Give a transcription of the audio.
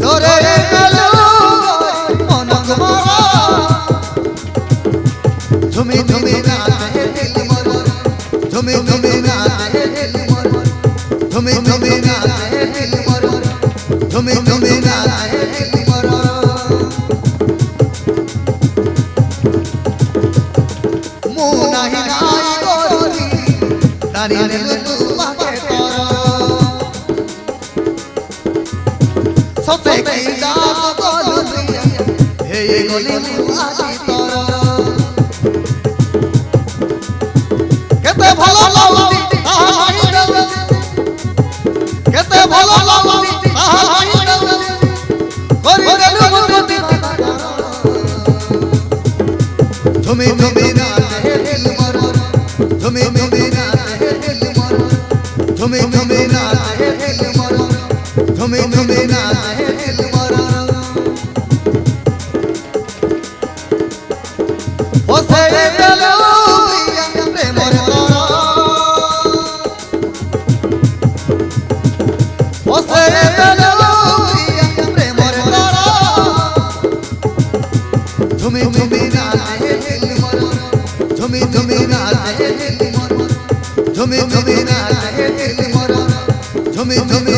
ধরে গেল মনক মরা ঝুমি ঝুমি নাচে দিল মর ঝুমি ঝুমি নাচে দিল মর ঝুমি ঝুমি নাচে দিল মর ঝুমি ঝুমি নাচে দিল মর মুনাহি নাই গরি তারি দিল তোমাকে কর সতে কি দাত গলি হে গলি আজি তর কেতে ভালো লাউতি আহাই দাও কেতে ভালো লাউতি আহাই দাও করি দেলু মতে দিবানা তুমি তুমি নাচে দিল মর তুমি তুমি নাচে দিল মর তুমি তুমি নাচে দিল মর তুমি তুমি নাচে দিল মর ওসে দেলো প্রিয়া প্রেমর তর ওসে দেলো প্রিয়া প্রেমর তর তুমি তুমি নাচে দিল মর তুমি তুমি নাচে দিল মর তুমি তুমি নাচে দিল মর তুমি তুমি